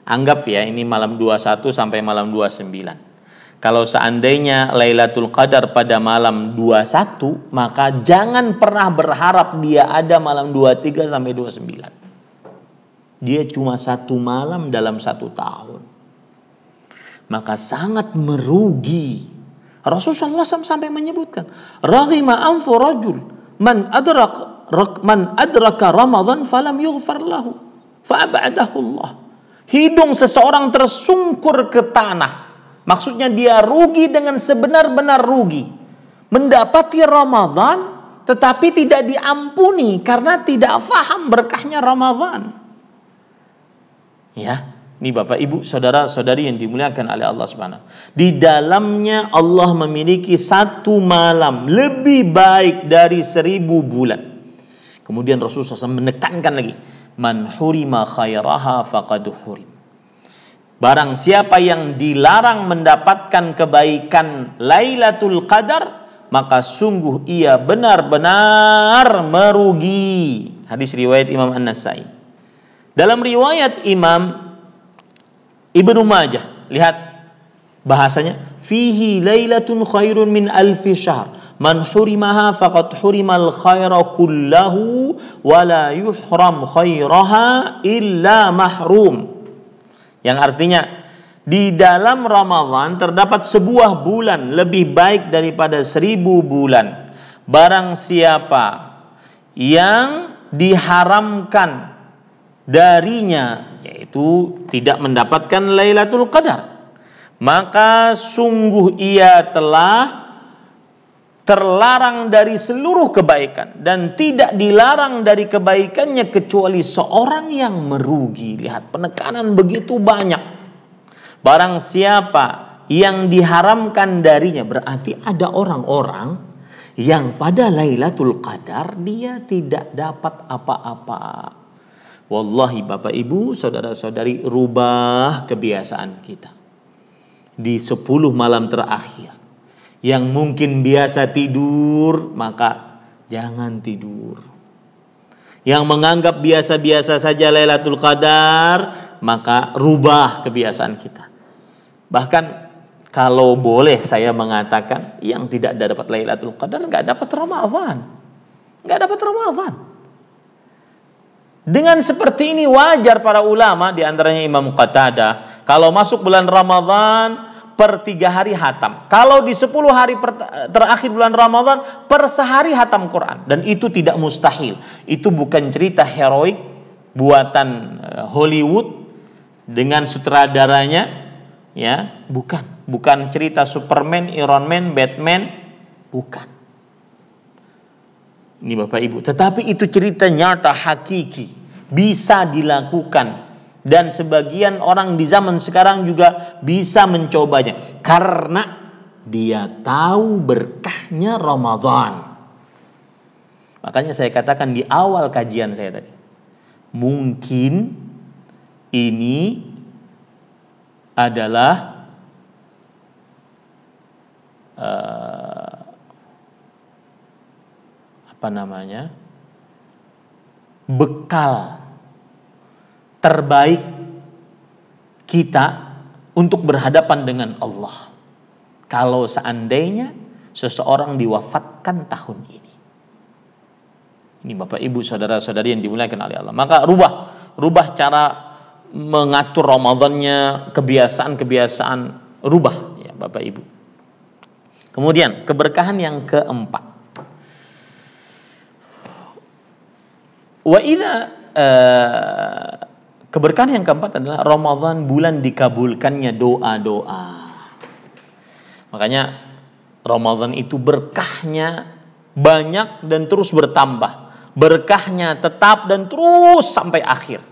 Anggap ya, ini malam 21 sampai malam 29. Kalau seandainya Lailatul Qadar pada malam 21, maka jangan pernah berharap dia ada malam 23 sampai 29. Dia cuma satu malam dalam satu tahun. Maka sangat merugi. Rasulullah SAW sampai menyebutkan, "Raghima anfu rajul man adraka Ramadan falam yughfar lahu fa'abadahu Allah." Hidung seseorang tersungkur ke tanah. Maksudnya dia rugi dengan sebenar-benar rugi. Mendapati Ramadan tetapi tidak diampuni karena tidak faham berkahnya Ramadan. Ya, ini Bapak Ibu, saudara-saudari yang dimuliakan oleh Allah Subhanahu. Di dalamnya Allah memiliki satu malam lebih baik dari 1000 bulan. Kemudian Rasulullah SAW menekankan lagi, "Man hurima khairaha faqad hurim." Barang siapa yang dilarang mendapatkan kebaikan Lailatul Qadar, maka sungguh ia benar-benar merugi. Hadis riwayat Imam An-Nasa'i. Dalam riwayat Imam Ibnu Majah, lihat bahasanya, fihi lailatun khairun min alfi syahr. Man hurimaha faqad hurimal khaira kullahu wa la yuhram khairaha illa mahrum. Yang artinya di dalam Ramadan terdapat sebuah bulan lebih baik daripada 1000 bulan. Barang siapa yang diharamkan darinya, yaitu tidak mendapatkan Lailatul Qadar, maka sungguh ia telah terlarang dari seluruh kebaikan dan tidak dilarang dari kebaikannya kecuali seorang yang merugi. Lihat, penekanan begitu banyak. Barang siapa yang diharamkan darinya, berarti ada orang-orang yang pada Lailatul Qadar dia tidak dapat apa-apa. Wallahi Bapak Ibu, saudara-saudari, rubah kebiasaan kita. Di 10 malam terakhir, yang mungkin biasa tidur, maka jangan tidur. Yang menganggap biasa-biasa saja Lailatul Qadar, maka rubah kebiasaan kita. Bahkan kalau boleh saya mengatakan, yang tidak dapat Lailatul Qadar nggak dapat Ramadan. Nggak dapat Ramadan. Dengan seperti ini wajar para ulama, di antaranya Imam Qatadah, kalau masuk bulan Ramadan per 3 hari hatam. Kalau di 10 hari terakhir bulan Ramadan per sehari hatam Quran. Dan itu tidak mustahil. Itu bukan cerita heroik buatan Hollywood dengan sutradaranya, ya, bukan cerita Superman, Iron Man, Batman, bukan. Ini Bapak Ibu, tetapi itu cerita nyata hakiki, bisa dilakukan, dan sebagian orang di zaman sekarang juga bisa mencobanya karena dia tahu berkahnya Ramadan. Makanya saya katakan di awal kajian saya tadi, mungkin ini adalah bekal terbaik kita untuk berhadapan dengan Allah. Kalau seandainya seseorang diwafatkan tahun ini. Ini Bapak Ibu saudara-saudari yang dimuliakan oleh Allah. Maka rubah cara mengatur Ramadannya, kebiasaan-kebiasaan, rubah ya Bapak Ibu. Kemudian keberkahan yang keempat. Wa idza keberkahan yang keempat adalah Ramadan bulan dikabulkannya doa-doa. Makanya Ramadan itu berkahnya banyak dan terus bertambah. Berkahnya tetap dan terus sampai akhir.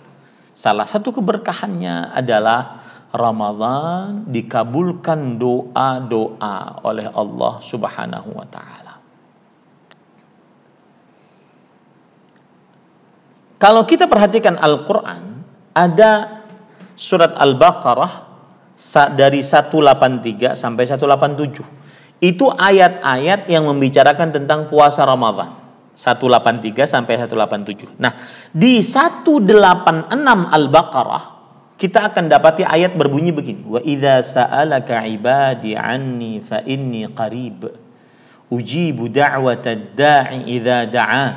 Salah satu keberkahannya adalah Ramadan dikabulkan doa-doa oleh Allah Subhanahu wa taala. Kalau kita perhatikan Al-Quran, ada surat Al-Baqarah dari 183 sampai 187. Itu ayat-ayat yang membicarakan tentang puasa Ramadan. 183 sampai 187. Nah, di 186 Al-Baqarah kita akan dapati ayat berbunyi begini. Wa idza sa'alaka 'ibadi 'anni fa inni qarib. Ujibu da'watad da'i idza da'an.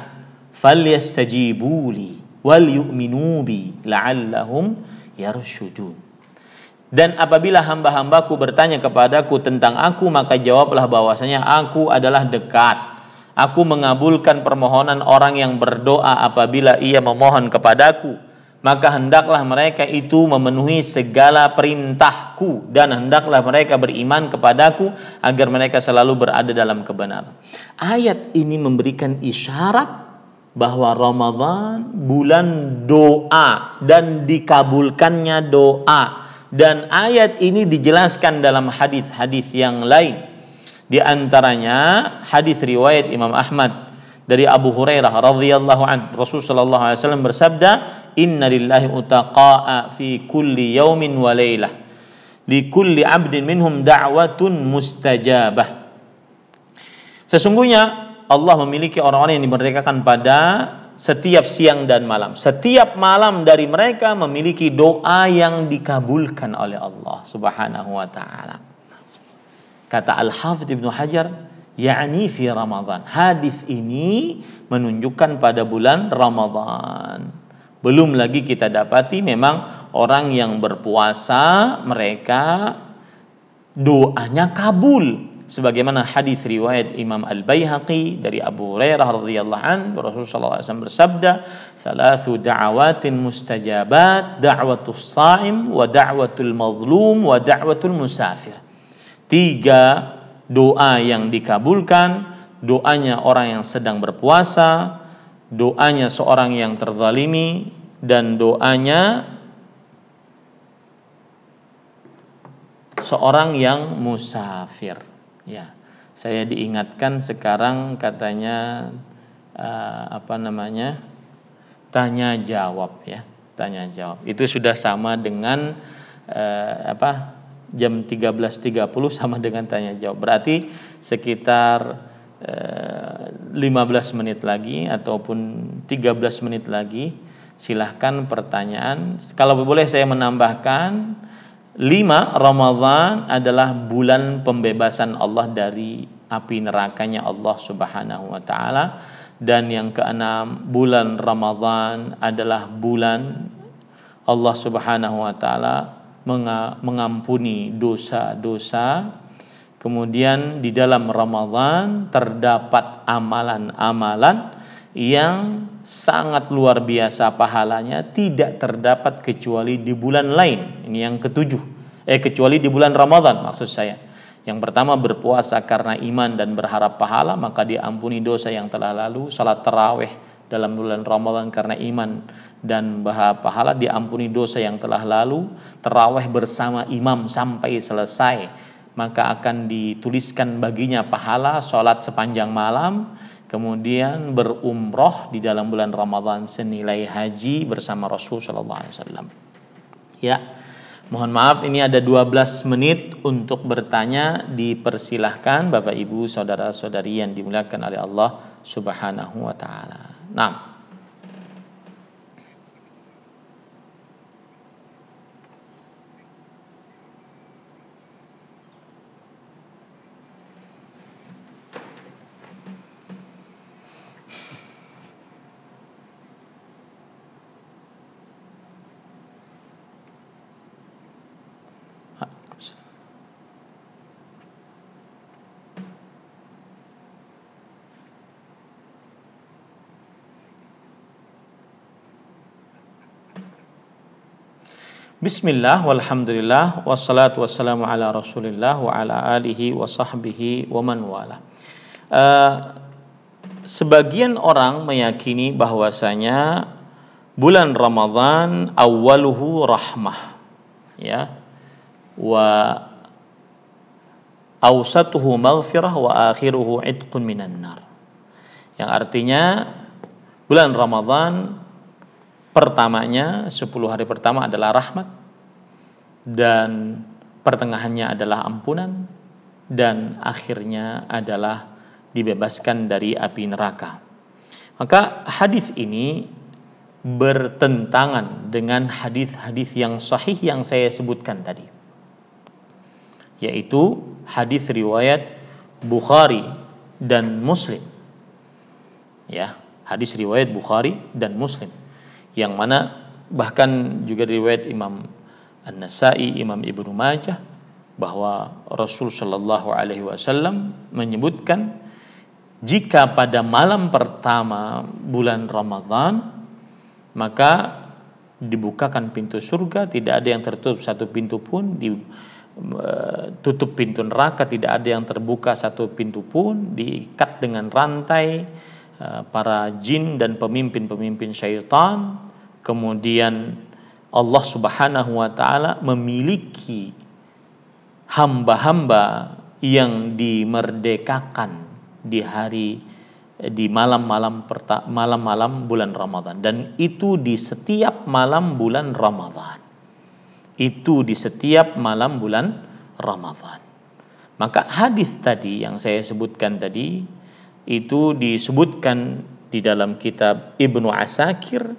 Falyastajibu li wal yu'minu bi la'allahum yarshudun. Dan apabila hamba-hambaku bertanya kepadaku tentang aku, maka jawablah bahwasanya aku adalah dekat. Aku mengabulkan permohonan orang yang berdoa apabila ia memohon kepadaku. Maka hendaklah mereka itu memenuhi segala perintahku dan hendaklah mereka beriman kepadaku agar mereka selalu berada dalam kebenaran. Ayat ini memberikan isyarat bahwa Ramadan bulan doa dan dikabulkannya doa. Dan ayat ini dijelaskan dalam hadis-hadis yang lain. Di antaranya hadis riwayat Imam Ahmad dari Abu Hurairah radhiyallahu anhu, Rasulullah sallallahu alaihi wasallam bersabda, "Inna lillahi utaqa'a fi kulli yaumin wa lailah. Li kulli 'abdin minhum da'watun mustajabah." Sesungguhnya Allah memiliki orang-orang yang dimerdekakan pada setiap siang dan malam. Setiap malam dari mereka memiliki doa yang dikabulkan oleh Allah Subhanahu wa taala. Kata Al-Hafidz Ibnu Hajar, yakni fi Ramadan. Hadis ini menunjukkan pada bulan Ramadan. Belum lagi kita dapati memang orang yang berpuasa mereka doanya kabul. Sebagaimana hadis riwayat Imam Al-Baihaqi dari Abu Hurairah radhiyallahu anhu, Rasulullah SAW bersabda, "Thalathu da'awatin mustajabat, da'watus sha'im wa da'watul mazlum wa da'watul musafir." 3 doa yang dikabulkan, doanya orang yang sedang berpuasa, doanya seorang yang terzalimi, dan doanya seorang yang musafir. Ya, saya diingatkan sekarang katanya tanya jawab ya, tanya jawab. Itu sudah sama dengan jam 13.30 sama dengan tanya jawab. Berarti sekitar 15 menit lagi ataupun 13 menit lagi silahkan pertanyaan. Kalau boleh saya menambahkan, 5 Ramadan adalah bulan pembebasan Allah dari api nerakanya Allah Subhanahu wa taala, dan yang ke-6 bulan Ramadan adalah bulan Allah Subhanahu wa taala mengampuni dosa-dosa. Kemudian di dalam Ramadan terdapat amalan-amalan yang sangat luar biasa pahalanya, tidak terdapat kecuali di bulan lain. Ini yang ke-7. Kecuali di bulan Ramadan maksud saya. Yang pertama, berpuasa karena iman dan berharap pahala, maka diampuni dosa yang telah lalu. Salat tarawih dalam bulan Ramadan karena iman dan berharap pahala, diampuni dosa yang telah lalu. Tarawih bersama imam sampai selesai, maka akan dituliskan baginya pahala salat sepanjang malam. Kemudian berumroh di dalam bulan Ramadan senilai haji bersama Rasul sallallahu alaihi wasallam. Ya. Mohon maaf, ini ada 12 menit untuk bertanya. Dipersilahkan Bapak Ibu saudara-saudari yang dimuliakan oleh Allah Subhanahu wa taala. Nah, Bismillah, walhamdulillah, wassalatu wassalamu ala rasulillah wa ala alihi wa sahbihi wa man wala. Sebagian orang meyakini bahwasanya bulan Ramadan awaluhu rahmah, ya, wa awsatuhu maghfirah wa akhiruhu itqun minan nar. Yang artinya bulan Ramadan pertamanya 10 hari pertama adalah rahmat, dan pertengahannya adalah ampunan, dan akhirnya adalah dibebaskan dari api neraka. Maka hadis ini bertentangan dengan hadis-hadis yang sahih yang saya sebutkan tadi, yaitu hadis riwayat Bukhari dan Muslim. Ya, hadis riwayat Bukhari dan Muslim, yang mana bahkan juga riwayat Imam An-Nasa'i, Imam Ibnu Majah, bahwa Rasul sallallahu alaihi wasallam menyebutkan jika pada malam pertama bulan Ramadan maka dibukakan pintu surga, tidak ada yang tertutup satu pintu pun, ditutup pintu neraka, tidak ada yang terbuka satu pintu pun, diikat dengan rantai para jin dan pemimpin-pemimpin syaitan. Kemudian Allah Subhanahu wa taala memiliki hamba-hamba yang dimerdekakan di malam-malam bulan Ramadan, dan itu di setiap malam bulan Ramadan. Itu di setiap malam bulan Ramadan. Maka hadis tadi yang saya sebutkan tadi itu disebutkan di dalam kitab Ibnu Asakir,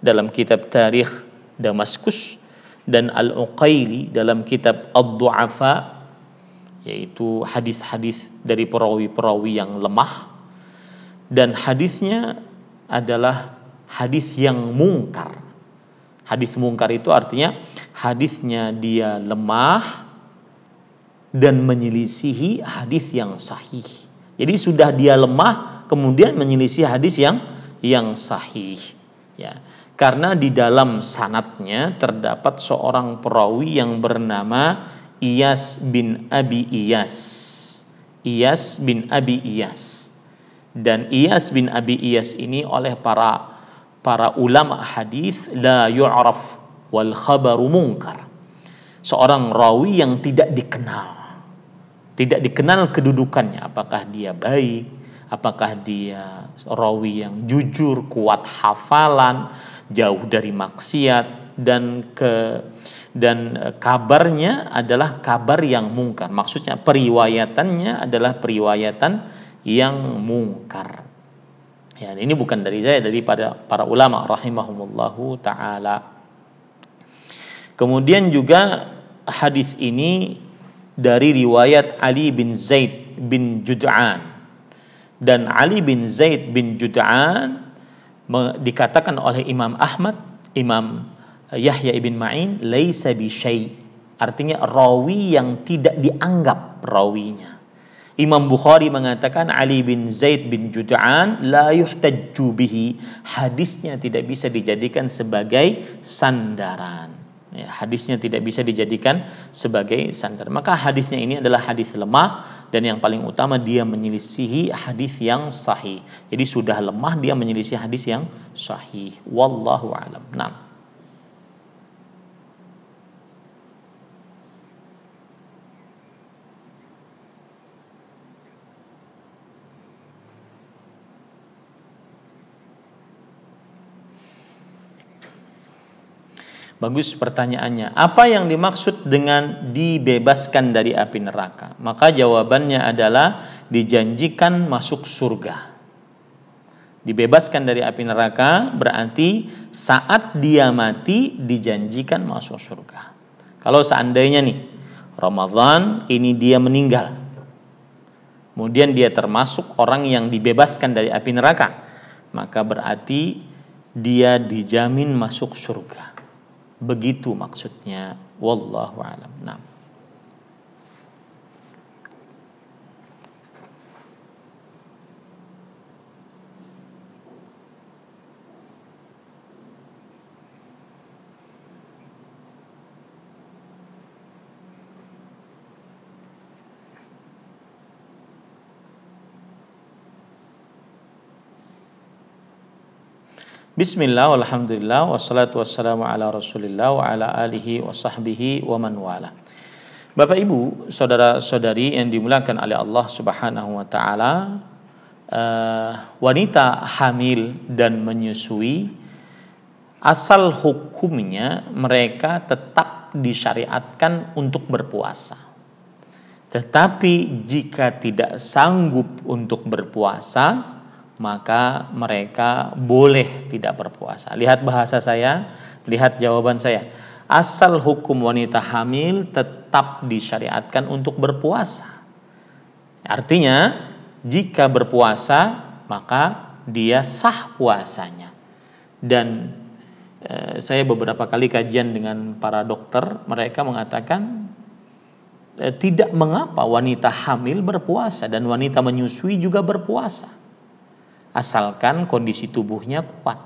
dalam kitab Tarikh Damaskus, dan Al-Uqaili dalam kitab Ad-Du'afa, yaitu hadis-hadis dari perawi-perawi yang lemah, dan hadisnya adalah hadis yang mungkar. Hadis mungkar itu artinya hadisnya dia lemah dan menyelisihi hadis yang sahih. Jadi sudah dia lemah kemudian menyelisih hadis yang sahih, ya. Karena di dalam sanadnya terdapat seorang perawi yang bernama Iyas bin Abi Iyas. Iyas bin Abi Iyas. Dan Iyas bin Abi Iyas ini oleh para ulama hadis la yu'raf wal khabaru munkar. Seorang rawi yang tidak dikenal. Tidak dikenal kedudukannya, apakah dia baik, apakah dia rawi yang jujur, kuat hafalan, jauh dari maksiat, dan kabarnya adalah kabar yang mungkar. Maksudnya periwayatannya adalah periwayatan yang mungkar. Ya, ini bukan dari saya, dari para ulama rahimahumullahu taala. Kemudian juga hadis ini dari riwayat Ali bin Zaid bin Jud'an. Dan Ali bin Zaid bin Jud'an dikatakan oleh Imam Ahmad, Imam Yahya ibn Ma'in, laisa bi syai', artinya rawi yang tidak dianggap rawinya. Imam Bukhari mengatakan Ali bin Zaid bin Jud'an la yuhtajju bihi, hadisnya tidak bisa dijadikan sebagai sandaran. Ya, hadisnya tidak bisa dijadikan sebagai sandaran. Maka hadisnya ini adalah hadis lemah, dan yang paling utama dia menyelisihi hadis yang sahih. Jadi sudah lemah dia menyelisihi hadis yang sahih. Wallahu a'lam. Nah. Bagus pertanyaannya. Apa yang dimaksud dengan dibebaskan dari api neraka? Maka jawabannya adalah dijanjikan masuk surga. Dibebaskan dari api neraka berarti saat dia mati dijanjikan masuk surga. Kalau seandainya nih Ramadan ini dia meninggal, kemudian dia termasuk orang yang dibebaskan dari api neraka, maka berarti dia dijamin masuk surga. Begitu maksudnya, wallahu a'lam. Nah. Bismillah, walhamdulillah, wassalatu wassalamu ala rasulillah wa ala alihi wa sahbihi wa man wala. Bapak Ibu, saudara-saudari yang dimuliakan oleh Allah Subhanahu wa taala, wanita hamil dan menyusui, asal hukumnya mereka tetap disyariatkan untuk berpuasa. Tetapi jika tidak sanggup untuk berpuasa, maka mereka boleh tidak berpuasa. Lihat bahasa saya, lihat jawaban saya. Asal hukum wanita hamil tetap disyariatkan untuk berpuasa. Artinya, jika berpuasa, maka dia sah puasanya. Dan saya beberapa kali kajian dengan para dokter, mereka mengatakan tidak mengapa wanita hamil berpuasa dan wanita menyusui juga berpuasa, asalkan kondisi tubuhnya kuat.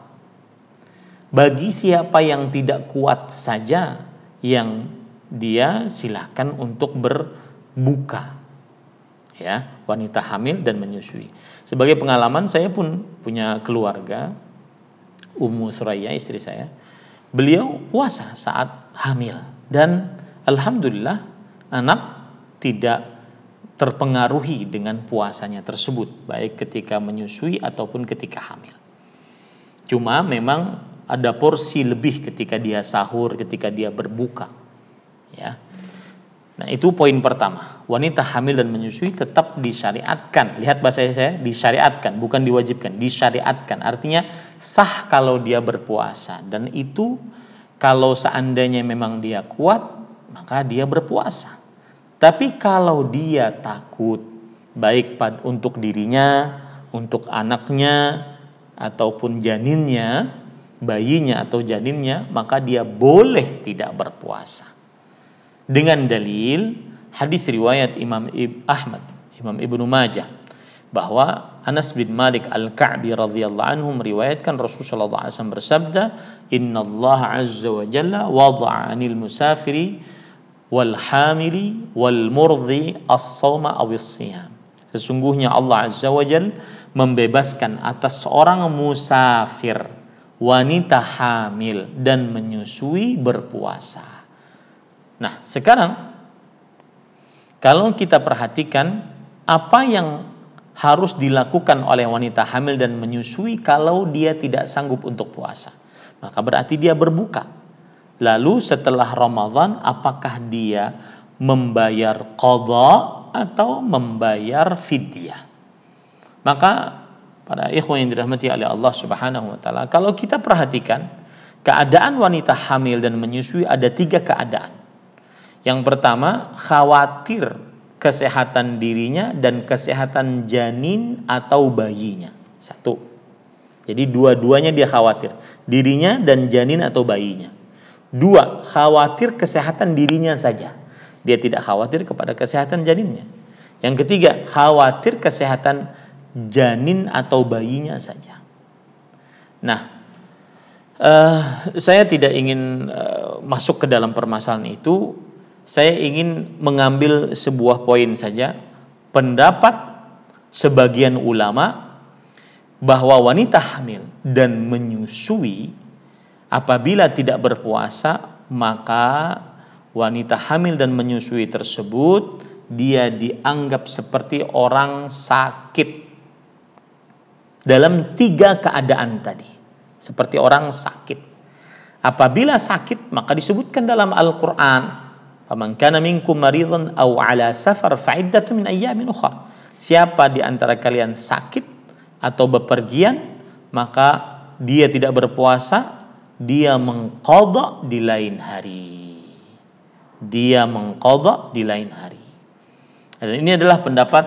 Bagi siapa yang tidak kuat saja, yang dia silakan untuk berbuka, ya, wanita hamil dan menyusui. Sebagai pengalaman, saya pun punya keluarga, Ummu Suraya istri saya, beliau puasa saat hamil dan alhamdulillah anak tidak terpengaruhi dengan puasanya tersebut, baik ketika menyusui ataupun ketika hamil. Cuma memang ada porsi lebih ketika dia sahur, ketika dia berbuka, ya. Nah, itu poin pertama. Wanita hamil dan menyusui tetap disyariatkan. Lihat bahasa saya, disyariatkan, bukan diwajibkan, disyariatkan. Artinya sah kalau dia berpuasa, dan itu kalau seandainya memang dia kuat, maka dia berpuasa. Tapi kalau dia takut, baik untuk dirinya, untuk anaknya, ataupun janinnya, bayinya atau janinnya, maka dia boleh tidak berpuasa. Dengan dalil hadis riwayat Imam Ahmad, Imam Ibnu Majah, bahwa Anas bin Malik Al-Ka'bi radhiyallahu anhu meriwayatkan Rasulullah SAW bersabda, Inna Allah azza wa jalla wada'a 'anil musafiri wal hamili wal murdhi as-sawma aw as-siyam. Sesungguhnya Allah azza wa jalla membebaskan atas seorang musafir, wanita hamil dan menyusui berpuasa. Nah, sekarang kalau kita perhatikan apa yang harus dilakukan oleh wanita hamil dan menyusui kalau dia tidak sanggup untuk puasa, maka berarti dia berbuka. Lalu setelah Ramadan apakah dia membayar qadha atau membayar fidyah? Maka para ikhwan yang dirahmati oleh Allah Subhanahu wa taala, kalau kita perhatikan keadaan wanita hamil dan menyusui ada 3 keadaan. Yang pertama, khawatir kesehatan dirinya dan kesehatan janin atau bayinya. 1. Jadi dua-duanya dia khawatir, dirinya dan janin atau bayinya. 2, khawatir kesehatan dirinya saja. Dia tidak khawatir kepada kesehatan janinnya. Yang ketiga, khawatir kesehatan janin atau bayinya saja. Nah, saya tidak ingin masuk ke dalam permasalahan itu. Saya ingin mengambil sebuah poin saja. Pendapat sebagian ulama bahwa wanita hamil dan menyusui apabila tidak berpuasa, maka wanita hamil dan menyusui tersebut dia dianggap seperti orang sakit dalam 3 keadaan tadi. Seperti orang sakit. Apabila sakit, maka disebutkan dalam Al-Quran, "Faman kana minkum maridan aw ala safar fa'iddatun min ayyamin ukhra." Siapa di antara kalian sakit atau bepergian, maka dia tidak berpuasa, dia mengqadha di lain hari. Dia mengqadha di lain hari. Dan ini adalah pendapat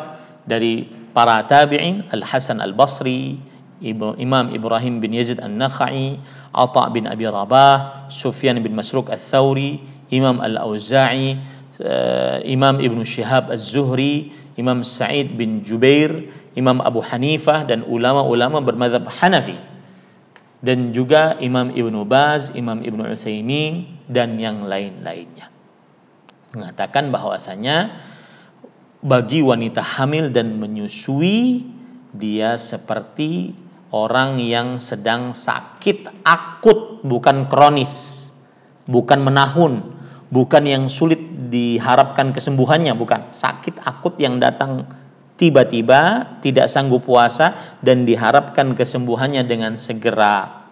dari para tabi'in, Al-Hasan Al-Basri, Imam Ibrahim bin Yazid An-Nakha'i, Atha bin Abi Rabah, Sufyan bin Masruq Al-Thawri, Imam Al-Auza'i, Imam Ibn Shihab Az-Zuhri, Imam Sa'id bin Jubair, Imam Abu Hanifah, dan ulama-ulama bermadzhab Hanafi, dan juga Imam Ibnu Baz, Imam Ibnu Utsaimin, dan yang lain-lainnya mengatakan bahwasanya bagi wanita hamil dan menyusui, dia seperti orang yang sedang sakit akut, bukan kronis, bukan menahun, bukan yang sulit diharapkan kesembuhannya, bukan. Sakit akut yang datang tiba-tiba, tidak sanggup puasa dan diharapkan kesembuhannya dengan segera.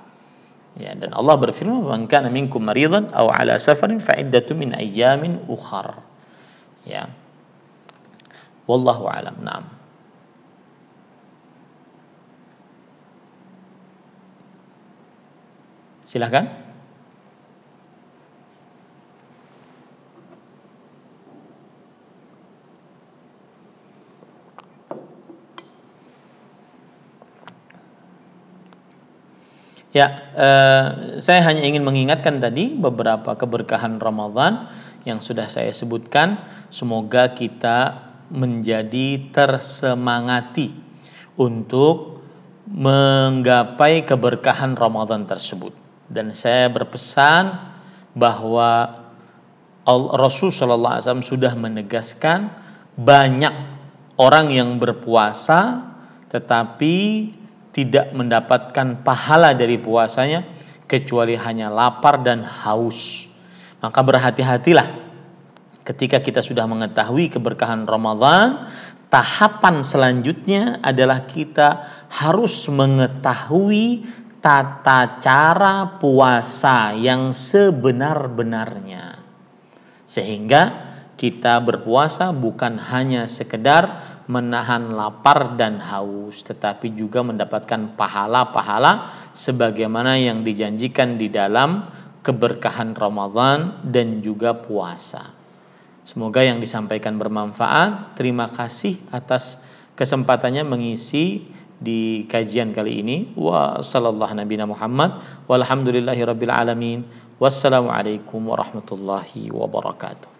Ya, dan Allah berfirman, "Man kana minkum maridan aw ala safarin fa iddatun min ayyamin ukhar." Ya. Wallahu a'lam. Naam. Silakan. Ya, saya hanya ingin mengingatkan tadi beberapa keberkahan Ramadan yang sudah saya sebutkan. Semoga kita menjadi tersemangati untuk menggapai keberkahan Ramadan tersebut. Dan saya berpesan bahwa Rasulullah SAW sudah menegaskan banyak orang yang berpuasa tetapi tidak mendapatkan pahala dari puasanya kecuali hanya lapar dan haus. Maka berhati-hatilah ketika kita sudah mengetahui keberkahan Ramadan. Tahapan selanjutnya adalah kita harus mengetahui tata cara puasa yang sebenar-benarnya, sehingga kita berpuasa bukan hanya sekedar menahan lapar dan haus, tetapi juga mendapatkan pahala-pahala sebagaimana yang dijanjikan di dalam keberkahan Ramadan dan juga puasa. Semoga yang disampaikan bermanfaat. Terima kasih atas kesempatannya mengisi di kajian kali ini. Wa sallallahu nabiyana Muhammad walhamdulillahi rabbil alamin. Wassalamualaikum warahmatullahi wabarakatuh.